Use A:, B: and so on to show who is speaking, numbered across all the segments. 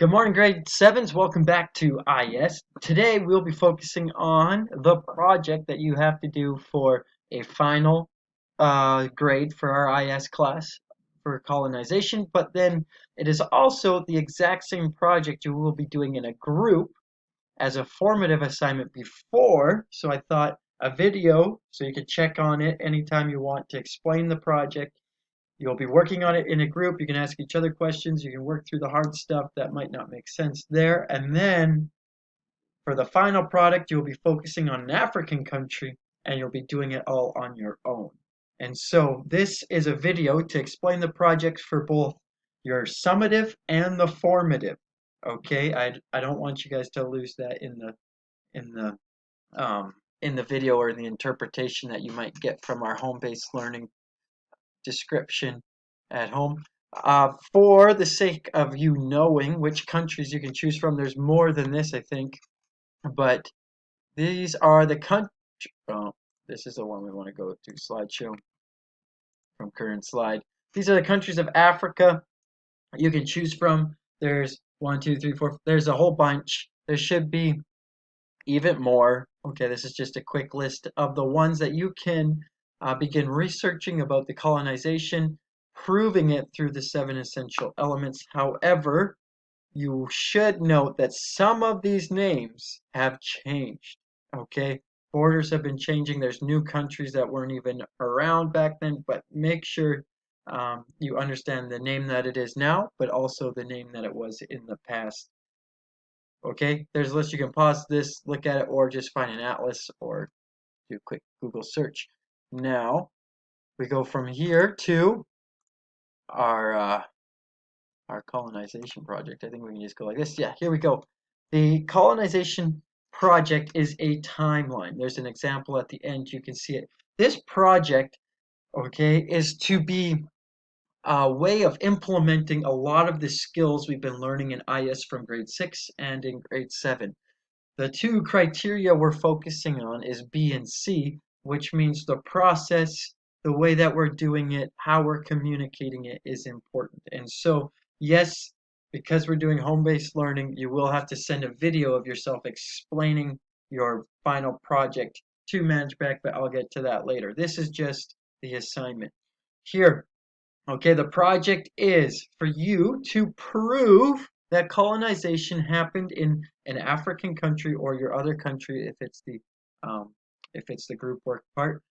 A: Good morning, grade 7s. Welcome back to IS. Today we'll be focusing on the project that you have to do for a final grade for our IS class for colonization, but then it is also the exact same project you will be doing in a group as a formative assignment before. So I thought a video so you could check on it anytime you want to explain the project. You'll be working on it in a group. You can ask each other questions. You can work through the hard stuff that might not make sense there. And then for the final product, you'll be focusing on an African country and you'll be doing it all on your own. And so this is a video to explain the projects for both your summative and the formative. Okay, I don't want you guys to lose that in the in the video or in the interpretation that you might get from our home-based learning description at home. For the sake of you knowing which countries you can choose from, there's more than this, I think, but these are the countries. Oh, this is the one we want to go to. Slideshow from current slide. These are the countries of Africa you can choose from. There's one, two, three, four. There's a whole bunch. There should be even more. Okay, this is just a quick list of the ones that you can begin researching about the colonization, proving it through the 7 essential elements. However, you should note that some of these names have changed. Okay, borders have been changing. There's new countries that weren't even around back then, but make sure you understand the name that it is now, but also the name that it was in the past. Okay, there's a list. You can pause this, look at it, or just find an atlas or do a quick Google search. Now we go from here to our uh, our colonization project. I think we can just go like this. Yeah, here we go. The colonization project is a timeline. There's an example at the end. You can see it. This project, okay, is to be a way of implementing a lot of the skills we've been learning in IS from grade 6 and in grade 7. The two criteria we're focusing on is B and C, which means the process, the way that we're doing it, how we're communicating it is important. And so, yes, because we're doing home-based learning, you will have to send a video of yourself explaining your final project to ManageBack, but I'll get to that later. This is just the assignment. Here, okay, the project is for you to prove that colonization happened in an African country or your other country um, if it's the group work part.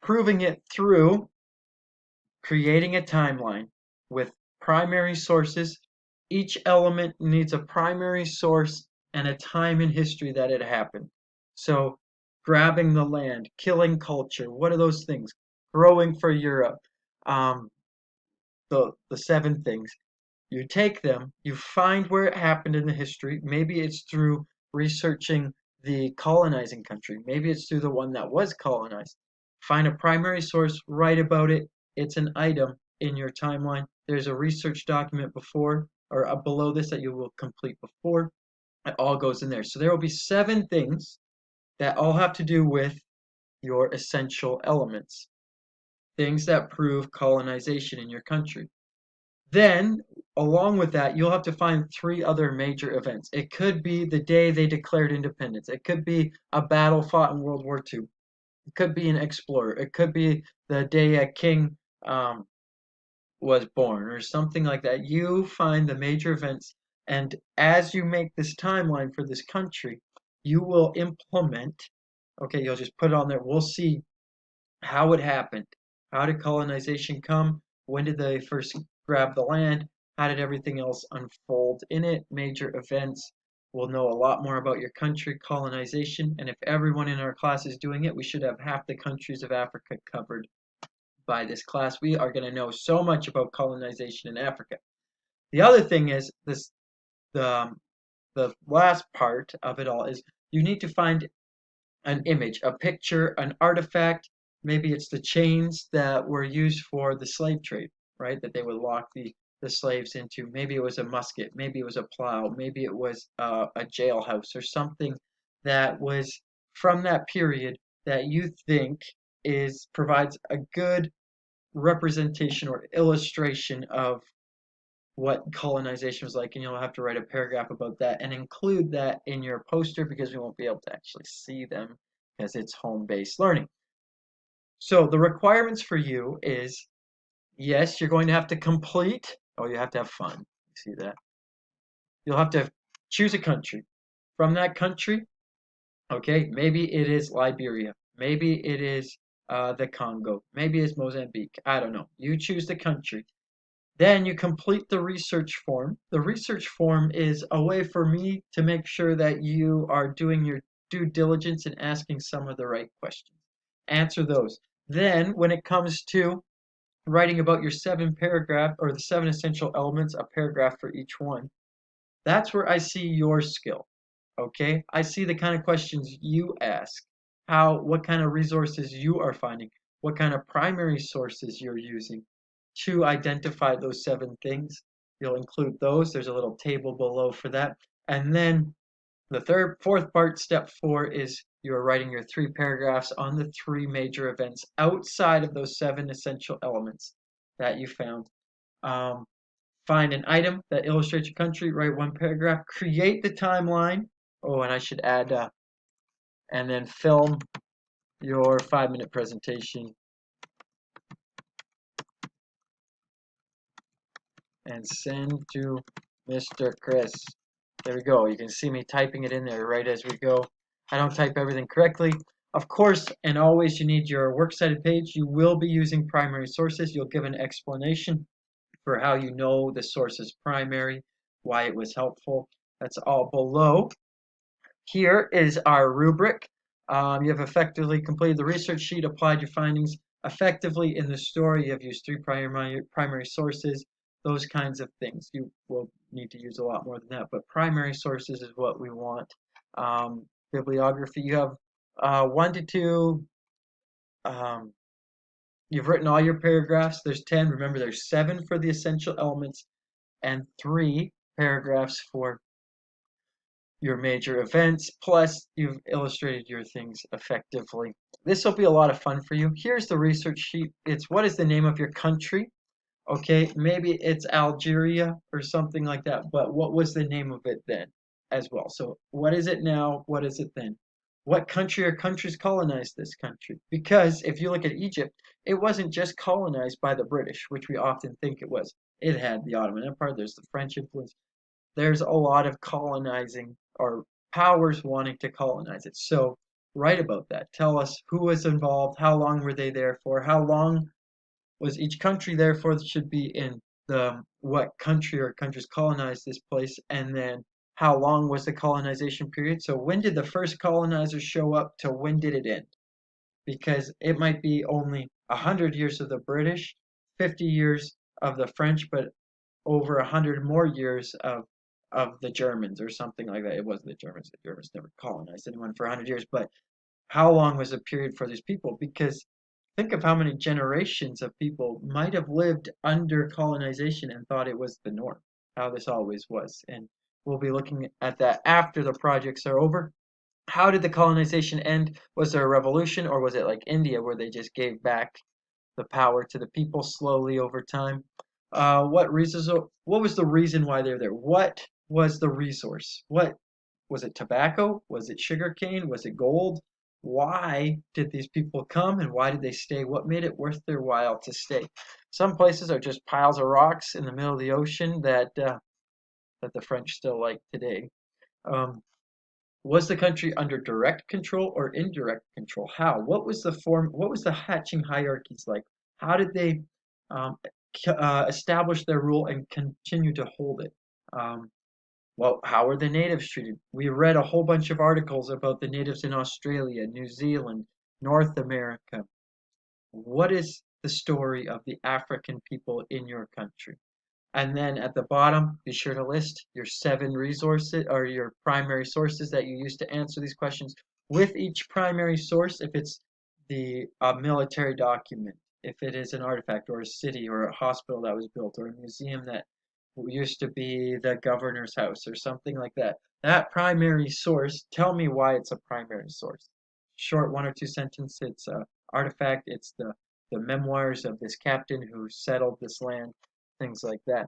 A: Proving it through creating a timeline with primary sources. Each element needs a primary source and a time in history that it happened. So grabbing the land, killing culture, what are those things? Growing for Europe, um, the 7 things. You take them, you find where it happened in the history. Maybe it's through researching the colonizing country. Maybe it's through the one that was colonized. Find a primary source, write about it. It's an item in your timeline. There's a research document before or below this that you will complete before. It all goes in there. So there will be 7 things that all have to do with your essential elements, things that prove colonization in your country. Then, along with that, you'll have to find 3 other major events. It could be the day they declared independence. It could be a battle fought in World War II. It could be an explorer. It could be the day a king was born or something like that. You find the major events, and as you make this timeline for this country, you will implement, okay, you'll just put it on there. We'll see how it happened. How did colonization come? When did they first grab the land? How did everything else unfold in it? Major events. We'll know a lot more about your country, colonization, and if everyone in our class is doing it, we should have half the countries of Africa covered by this class. We are going to know so much about colonization in Africa. The other thing is this the the last part of it all is you need to find an image, a picture, an artifact. Maybe it's the chains that were used for the slave trade, right? That they would lock the slaves into. Maybe it was a musket. Maybe it was a plow. Maybe it was a jailhouse or something that was from that period that you think provides a good representation or illustration of what colonization was like, and you'll have to write a paragraph about that and include that in your poster because we won't be able to actually see them because it's home-based learning. So the requirements for you is, yes, you're going to have to complete, oh, you have to have fun. See that? You'll have to choose a country. From that country, okay, maybe it is Liberia, maybe it is the Congo, maybe it's Mozambique. I don't know. You choose the country. Then you complete the research form. The research form is a way for me to make sure that you are doing your due diligence and asking some of the right questions. Answer those. Then, when it comes to writing about your 7 paragraph or the 7 essential elements, a paragraph for each one, that's where I see your skill. Okay? I see the kind of questions you ask, what kind of resources you are finding, what kind of primary sources you're using to identify those 7 things. You'll include those. There's a little table below for that. And then the fourth part, step 4, is you're writing your 3 paragraphs on the 3 major events outside of those 7 essential elements that you found. Um, Find an item that illustrates your country, write 1 paragraph, create the timeline. Oh, and I should add, and then film your 5-minute presentation and send to Mr. Chris. There we go. You can see me typing it in there right as we go. I don't type everything correctly. Of course, and always you need your works cited page. You will be using primary sources. You'll give an explanation for how you know the source is primary, why it was helpful. That's all below. Here is our rubric. You have effectively completed the research sheet, applied your findings effectively in the story. You have used 3 primary sources, those kinds of things. You will need to use a lot more than that, but primary sources is what we want. Bibliography, you have 1 to 2. Um, you've written all your paragraphs. There's 10. Remember, there's 7 for the essential elements and 3 paragraphs for your major events, plus you've illustrated your things effectively. This will be a lot of fun for you. Here's the research sheet. It's what is the name of your country? Okay, maybe it's Algeria or something like that, but what was the name of it then as well? So what is it now? What is it then? What country or countries colonized this country? Because if you look at Egypt, it wasn't just colonized by the British, which we often think it was. It had the Ottoman Empire, there's the French influence, there's a lot of colonizing or powers wanting to colonize it. So write about that. Tell us who was involved, how long were they there for, how long was each country there for, should be in the what country or countries colonized this place, and then how long was the colonization period. So when did the first colonizers show up to when did it end? Because it might be only 100 years of the British, 50 years of the French, but over 100 more years of the Germans or something like that. It wasn't the Germans. The Germans never colonized anyone for 100 years. But how long was the period for these people? Because think of how many generations of people might have lived under colonization and thought it was the norm, how this always was. And we'll be looking at that after the projects are over. How did the colonization end? Was there a revolution, or was it like India where they just gave back the power to the people slowly over time? What reasons? What was the reason why they're there? What was the resource? What was it? Tobacco? Was it sugarcane? Was it gold? Why did these people come and why did they stay? What made it worth their while to stay? Some places are just piles of rocks in the middle of the ocean that the French still like today. Um, was the country under direct control or indirect control? How? What was the form? What was the hatching hierarchies like? How did they um, establish their rule and continue to hold it? Um, well, how were the natives treated? We read a whole bunch of articles about the natives in Australia, New Zealand, North America. What is the story of the African people in your country? And then at the bottom, be sure to list your 7 resources or your primary sources that you use to answer these questions. With each primary source, if it's the military document, if it is an artifact or a city or a hospital that was built or a museum that used to be the governor's house or something like that, that primary source, tell me why it's a primary source. Short 1 or 2 sentence, it's a artifact, it's the memoirs of this captain who settled this land, things like that.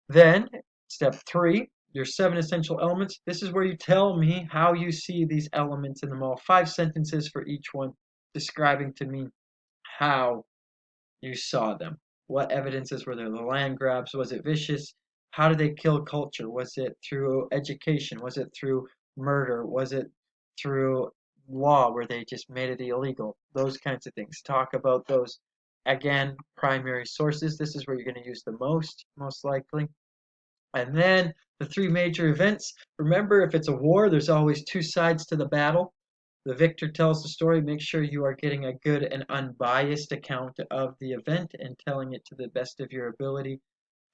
A: Then, step 3, your 7 essential elements. This is where you tell me how you see these elements in the mall. 5 sentences for each one, describing to me how you saw them. What evidences were there? The land grabs, was it vicious? How did they kill culture? Was it through education? Was it through murder? Was it through law where they just made it illegal? Those kinds of things. Talk about those. Again, primary sources. This is where you're going to use the most likely. And then the 3 major events. Remember, if it's a war, there's always 2 sides to the battle. The victor tells the story. Make sure you are getting a good and unbiased account of the event and telling it to the best of your ability.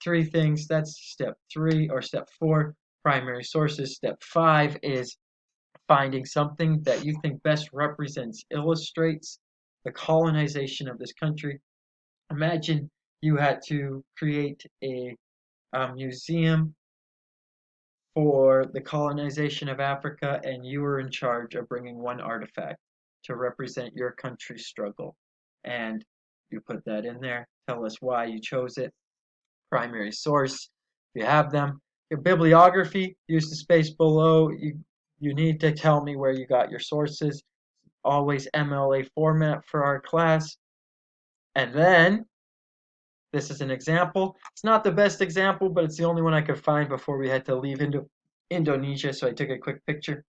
A: 3 things. That's step 3 or step 4, primary sources. Step 5 is finding something that you think best represents, illustrates the colonization of this country. Imagine you had to create a museum for the colonization of Africa, and you were in charge of bringing one artifact to represent your country's struggle. And you put that in there. Tell us why you chose it. Primary source, if you have them. Your bibliography, use the space below. You need to tell me where you got your sources. Always MLA format for our class. And then this is an example. It's not the best example, but it's the only one I could find before we had to leave Indonesia, so I took a quick picture.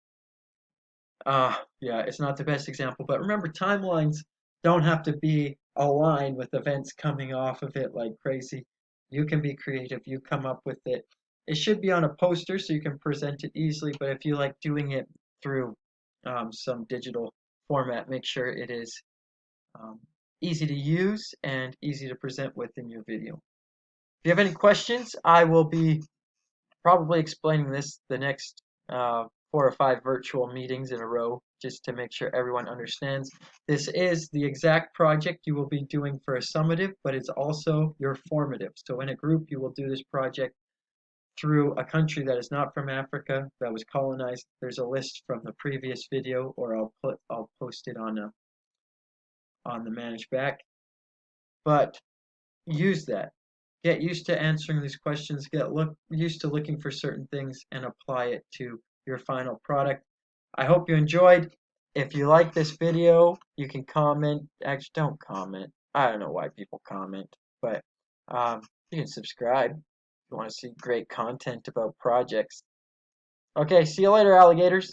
A: Yeah, it's not the best example, but remember, timelines don't have to be aligned with events coming off of it like crazy. You can be creative, you come up with it. It should be on a poster so you can present it easily, but if you like doing it through some digital format, make sure it is um, easy to use and easy to present with in your video. If you have any questions, I will be probably explaining this the next 4 or 5 virtual meetings in a row just to make sure everyone understands. This is the exact project you will be doing for a summative, but it's also your formative. So in a group, you will do this project through a country that is not from Africa, that was colonized. There's a list from the previous video, or I'll post it on the manage back. But use that. Get used to answering these questions. Get used to looking for certain things and apply it to your final product. I hope you enjoyed. If you like this video, you can comment. Actually, don't comment. I don't know why people comment, but um, you can subscribe if you want to see great content about projects. Okay, see you later, alligators.